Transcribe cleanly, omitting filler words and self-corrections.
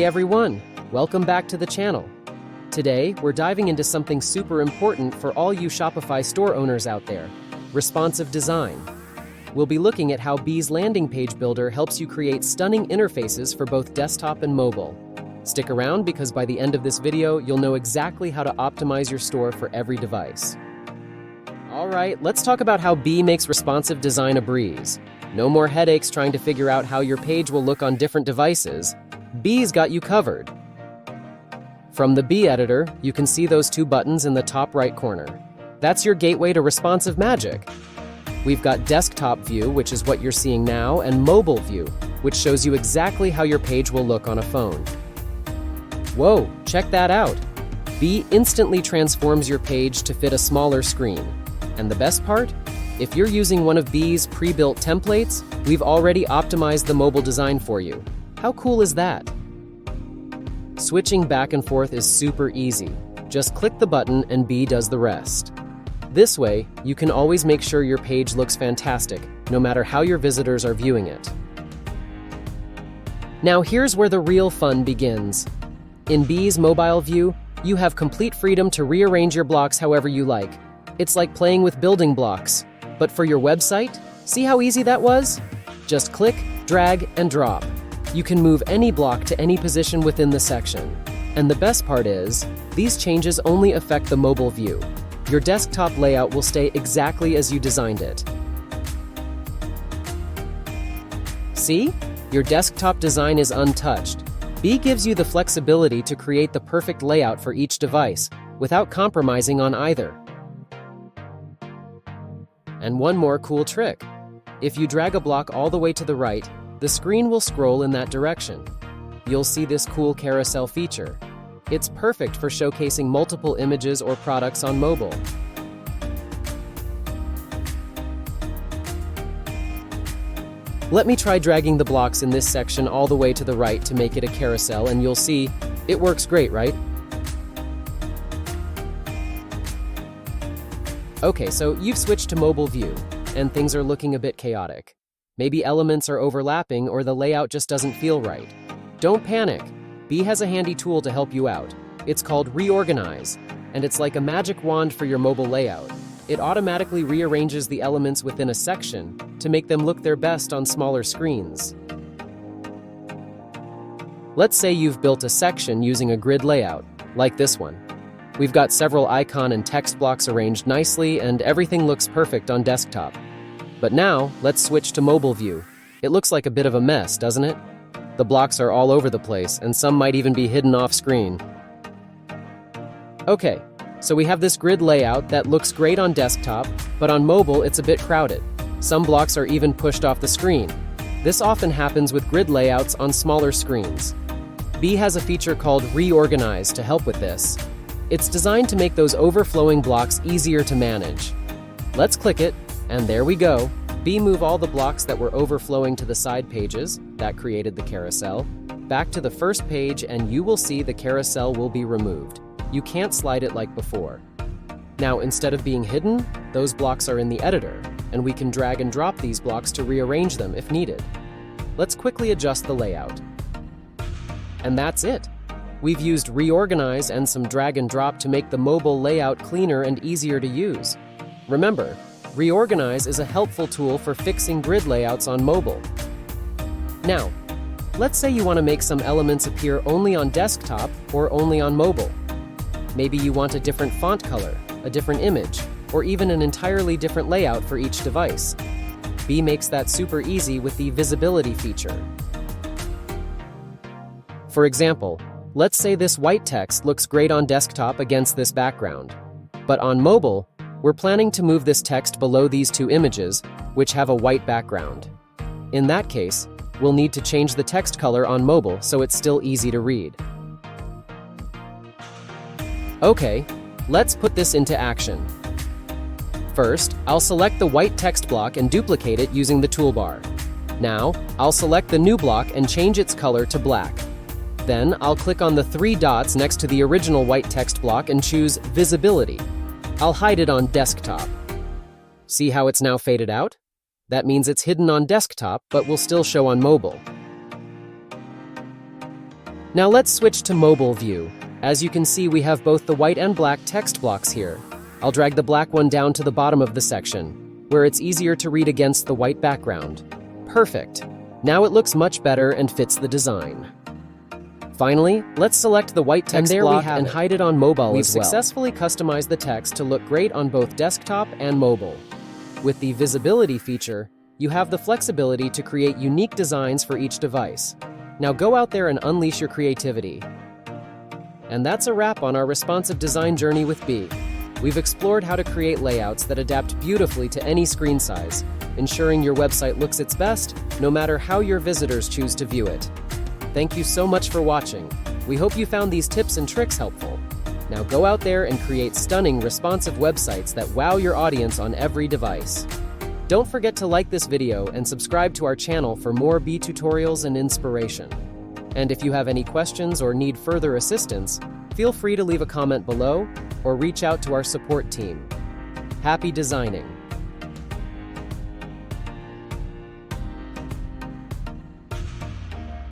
everyone, welcome back to the channel. Today, we're diving into something super important for all you Shopify store owners out there: responsive design. We'll be looking at how Beae's landing page builder helps you create stunning interfaces for both desktop and mobile. Stick around because by the end of this video, you'll know exactly how to optimize your store for every device. Alright, let's talk about how Beae makes responsive design a breeze. No more headaches trying to figure out how your page will look on different devices. Beae's got you covered. From the Beae editor, you can see those two buttons in the top right corner. That's your gateway to responsive magic. We've got desktop view, which is what you're seeing now, and mobile view, which shows you exactly how your page will look on a phone. Whoa, check that out! Beae instantly transforms your page to fit a smaller screen. And the best part? If you're using one of Beae's pre-built templates, we've already optimized the mobile design for you. How cool is that? Switching back and forth is super easy. Just click the button and Beae does the rest. This way, you can always make sure your page looks fantastic, no matter how your visitors are viewing it. Now here's where the real fun begins. In Beae's mobile view, you have complete freedom to rearrange your blocks however you like. It's like playing with building blocks. But for your website, see how easy that was? Just click, drag, and drop. You can move any block to any position within the section. And the best part is, these changes only affect the mobile view. Your desktop layout will stay exactly as you designed it. See? Your desktop design is untouched. Beae gives you the flexibility to create the perfect layout for each device, without compromising on either. And one more cool trick. If you drag a block all the way to the right, the screen will scroll in that direction. You'll see this cool carousel feature. It's perfect for showcasing multiple images or products on mobile. Let me try dragging the blocks in this section all the way to the right to make it a carousel, and you'll see it works great, right? Okay, so you've switched to mobile view, and things are looking a bit chaotic. Maybe elements are overlapping or the layout just doesn't feel right. Don't panic. Beae has a handy tool to help you out. It's called Reorganize, and it's like a magic wand for your mobile layout. It automatically rearranges the elements within a section to make them look their best on smaller screens. Let's say you've built a section using a grid layout, like this one. We've got several icon and text blocks arranged nicely, and everything looks perfect on desktop. But now, let's switch to mobile view. It looks like a bit of a mess, doesn't it? The blocks are all over the place, and some might even be hidden off screen. Okay, so we have this grid layout that looks great on desktop, but on mobile it's a bit crowded. Some blocks are even pushed off the screen. This often happens with grid layouts on smaller screens. Beae has a feature called Reorganize to help with this. It's designed to make those overflowing blocks easier to manage. Let's click it, and there we go. Beae move all the blocks that were overflowing to the side pages, that created the carousel, back to the first page, and you will see the carousel will be removed. You can't slide it like before. Now, instead of being hidden, those blocks are in the editor, and we can drag and drop these blocks to rearrange them if needed. Let's quickly adjust the layout. And that's it. We've used Reorganize and some drag and drop to make the mobile layout cleaner and easier to use. Remember, Reorganize is a helpful tool for fixing grid layouts on mobile. Now, let's say you want to make some elements appear only on desktop or only on mobile. Maybe you want a different font color, a different image, or even an entirely different layout for each device. Beae makes that super easy with the visibility feature. For example, let's say this white text looks great on desktop against this background. But on mobile, we're planning to move this text below these two images, which have a white background. In that case, we'll need to change the text color on mobile so it's still easy to read. Okay, let's put this into action. First, I'll select the white text block and duplicate it using the toolbar. Now, I'll select the new block and change its color to black. Then, I'll click on the three dots next to the original white text block and choose Visibility. I'll hide it on desktop. See how it's now faded out? That means it's hidden on desktop, but will still show on mobile. Now let's switch to mobile view. As you can see, we have both the white and black text blocks here. I'll drag the black one down to the bottom of the section, where it's easier to read against the white background. Perfect. Now it looks much better and fits the design. Finally, let's select the white text block and hide it on mobile as well. We've successfully customized the text to look great on both desktop and mobile. With the visibility feature, you have the flexibility to create unique designs for each device. Now go out there and unleash your creativity. And that's a wrap on our responsive design journey with Beae. We've explored how to create layouts that adapt beautifully to any screen size, ensuring your website looks its best, no matter how your visitors choose to view it. Thank you so much for watching. We hope you found these tips and tricks helpful. Now go out there and create stunning, responsive websites that wow your audience on every device. Don't forget to like this video and subscribe to our channel for more Beae tutorials and inspiration. And if you have any questions or need further assistance, feel free to leave a comment below or reach out to our support team. Happy designing!